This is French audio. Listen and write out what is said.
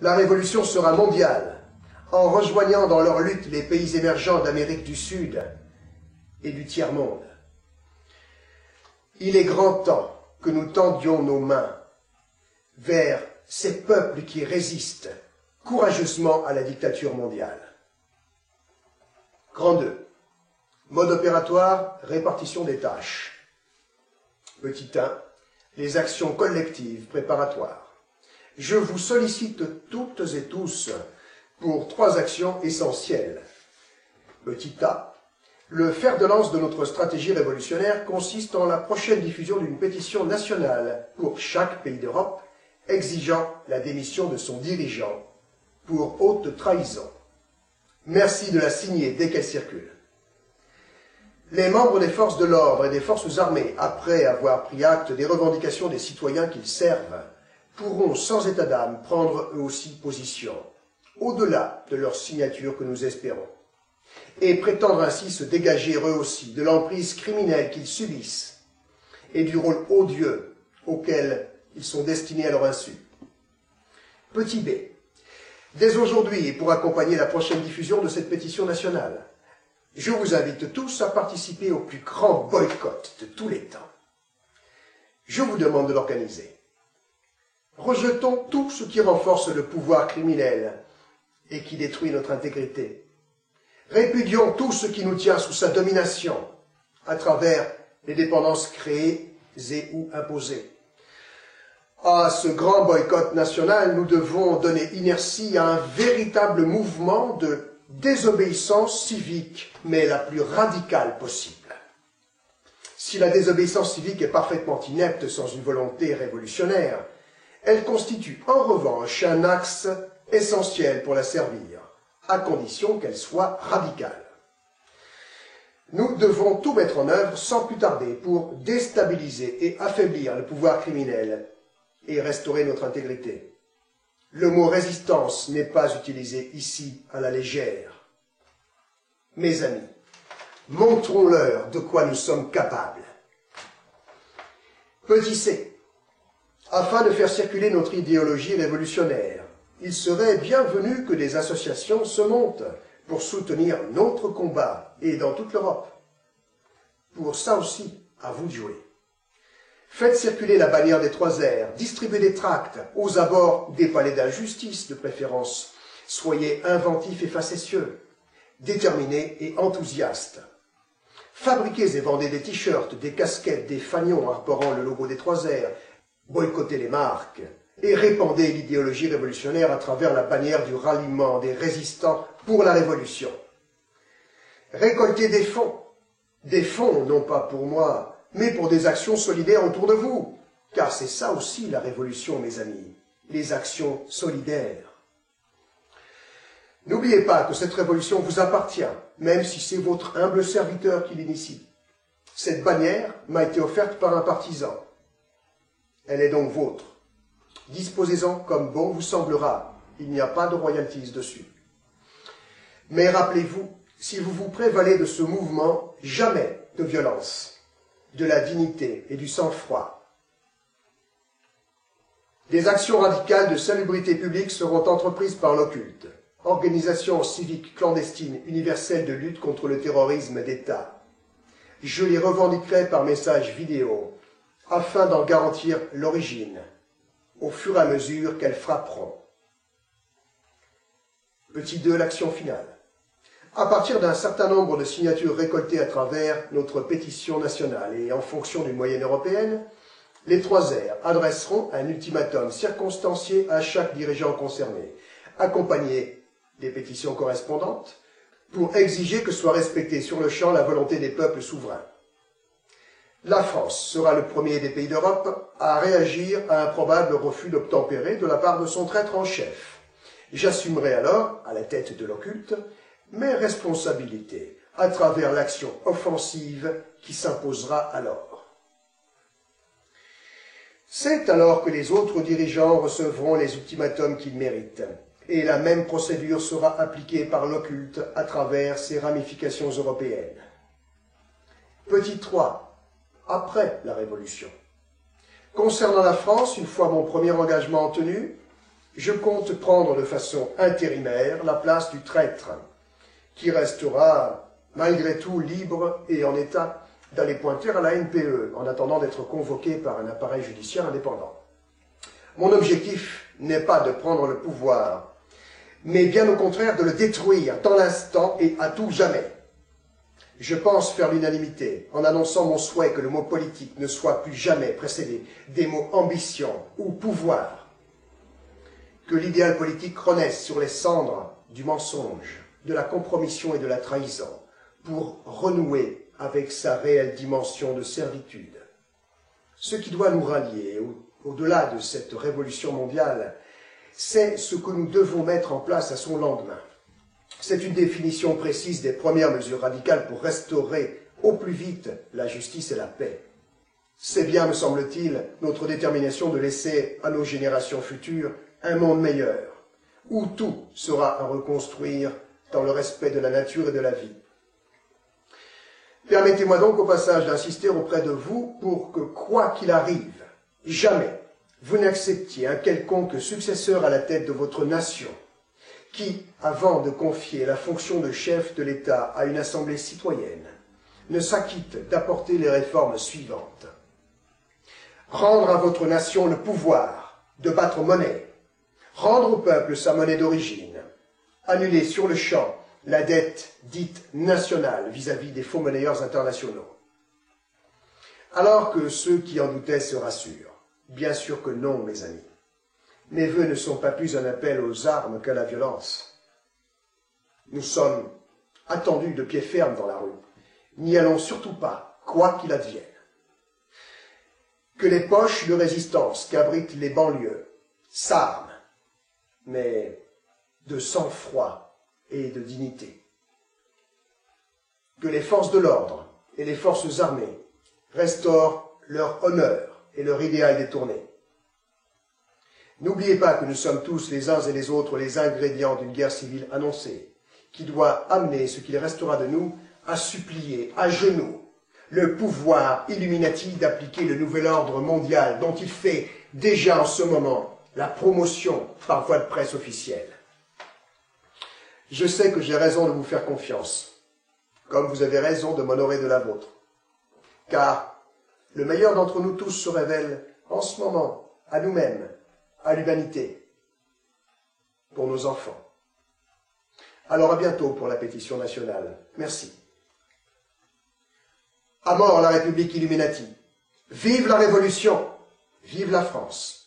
La révolution sera mondiale, en rejoignant dans leur lutte les pays émergents d'Amérique du Sud et du tiers-monde. Il est grand temps que nous tendions nos mains vers ces peuples qui résistent courageusement à la dictature mondiale. Grand 2. Mode opératoire, répartition des tâches. Petit 1. Les actions collectives préparatoires. Je vous sollicite toutes et tous pour 3 actions essentielles. Petit A. Le fer de lance de notre stratégie révolutionnaire consiste en la prochaine diffusion d'une pétition nationale pour chaque pays d'Europe exigeant la démission de son dirigeant pour haute trahison. Merci de la signer dès qu'elle circule. Les membres des forces de l'ordre et des forces armées, après avoir pris acte des revendications des citoyens qu'ils servent, pourront sans état d'âme prendre eux aussi position, au-delà de leur signature que nous espérons, et prétendre ainsi se dégager eux aussi de l'emprise criminelle qu'ils subissent et du rôle odieux auquel ils sont destinés à leur insu. Petit b. Dès aujourd'hui, et pour accompagner la prochaine diffusion de cette pétition nationale, je vous invite tous à participer au plus grand boycott de tous les temps. Je vous demande de l'organiser. Rejetons tout ce qui renforce le pouvoir criminel et qui détruit notre intégrité. Répudions tout ce qui nous tient sous sa domination à travers les dépendances créées et ou imposées. À ce grand boycott national, nous devons donner inertie à un véritable mouvement de désobéissance civique, mais la plus radicale possible. Si la désobéissance civique est parfaitement inepte sans une volonté révolutionnaire, elle constitue en revanche un axe essentiel pour la servir, à condition qu'elle soit radicale. Nous devons tout mettre en œuvre sans plus tarder pour déstabiliser et affaiblir le pouvoir criminel et restaurer notre intégrité. Le mot résistance n'est pas utilisé ici à la légère. Mes amis, montrons-leur de quoi nous sommes capables. Petit c. Afin de faire circuler notre idéologie révolutionnaire, il serait bienvenu que des associations se montent pour soutenir notre combat, et dans toute l'Europe. Pour ça aussi, à vous de jouer. Faites circuler la bannière des 3 R, distribuez des tracts aux abords des palais d'injustice de préférence. Soyez inventifs et facétieux, déterminés et enthousiastes. Fabriquez et vendez des t-shirts, des casquettes, des fanions arborant le logo des 3 R, boycottez les marques et répandez l'idéologie révolutionnaire à travers la bannière du ralliement des résistants pour la révolution. Récoltez des fonds non pas pour moi, mais pour des actions solidaires autour de vous, car c'est ça aussi la révolution, mes amis, les actions solidaires. N'oubliez pas que cette révolution vous appartient, même si c'est votre humble serviteur qui l'initie. Cette bannière m'a été offerte par un partisan. Elle est donc vôtre. Disposez-en comme bon vous semblera, il n'y a pas de royalties dessus. Mais rappelez-vous, si vous vous prévalez de ce mouvement, jamais de violence, de la dignité et du sang-froid. Des actions radicales de salubrité publique seront entreprises par l'occulte, organisation civique clandestine universelle de lutte contre le terrorisme d'État. Je les revendiquerai par message vidéo, afin d'en garantir l'origine, au fur et à mesure qu'elles frapperont. Petit 2, l'action finale. À partir d'un certain nombre de signatures récoltées à travers notre pétition nationale et en fonction d'une moyenne européenne, les 3 R adresseront un ultimatum circonstancié à chaque dirigeant concerné, accompagné des pétitions correspondantes, pour exiger que soit respectée sur le champ la volonté des peuples souverains. La France sera le premier des pays d'Europe à réagir à un probable refus d'obtempérer de la part de son traître en chef. J'assumerai alors, à la tête de l'occulte, mes responsabilités à travers l'action offensive qui s'imposera alors. C'est alors que les autres dirigeants recevront les ultimatums qu'ils méritent, et la même procédure sera appliquée par l'occulte à travers ses ramifications européennes. Petit 3. Après la Révolution. Concernant la France, une fois mon premier engagement tenu, je compte prendre de façon intérimaire la place du traître, qui restera malgré tout libre et en état d'aller pointer à la NPE, en attendant d'être convoqué par un appareil judiciaire indépendant. Mon objectif n'est pas de prendre le pouvoir, mais bien au contraire de le détruire dans l'instant et à tout jamais. Je pense faire l'unanimité en annonçant mon souhait que le mot politique ne soit plus jamais précédé des mots ambition ou pouvoir, que l'idéal politique renaisse sur les cendres du mensonge, de la compromission et de la trahison, pour renouer avec sa réelle dimension de servitude. Ce qui doit nous rallier au-delà de cette révolution mondiale, c'est ce que nous devons mettre en place à son lendemain. C'est une définition précise des premières mesures radicales pour restaurer au plus vite la justice et la paix. C'est bien, me semble-t-il, notre détermination de laisser à nos générations futures un monde meilleur, où tout sera à reconstruire dans le respect de la nature et de la vie. Permettez-moi donc au passage d'insister auprès de vous pour que, quoi qu'il arrive, jamais vous n'acceptiez un quelconque successeur à la tête de votre nation, qui, avant de confier la fonction de chef de l'État à une assemblée citoyenne, ne s'acquitte d'apporter les réformes suivantes. Rendre à votre nation le pouvoir de battre monnaie, rendre au peuple sa monnaie d'origine, annuler sur le champ la dette dite nationale vis-à-vis des faux monnayeurs internationaux. Alors que ceux qui en doutaient se rassurent, bien sûr que non, mes amis. Mes vœux ne sont pas plus un appel aux armes qu'à la violence. Nous sommes attendus de pied ferme dans la rue. N'y allons surtout pas, quoi qu'il advienne. Que les poches de résistance qu'abritent les banlieues s'arment, mais de sang-froid et de dignité. Que les forces de l'ordre et les forces armées restaurent leur honneur et leur idéal détourné. N'oubliez pas que nous sommes tous les uns et les autres les ingrédients d'une guerre civile annoncée, qui doit amener ce qu'il restera de nous à supplier à genoux le pouvoir Illuminati d'appliquer le nouvel ordre mondial dont il fait déjà en ce moment la promotion par voie de presse officielle. Je sais que j'ai raison de vous faire confiance, comme vous avez raison de m'honorer de la vôtre, car le meilleur d'entre nous tous se révèle en ce moment à nous-mêmes, à l'humanité, pour nos enfants. Alors à bientôt pour la pétition nationale. Merci. À mort la République Illuminati. Vive la Révolution. Vive la France.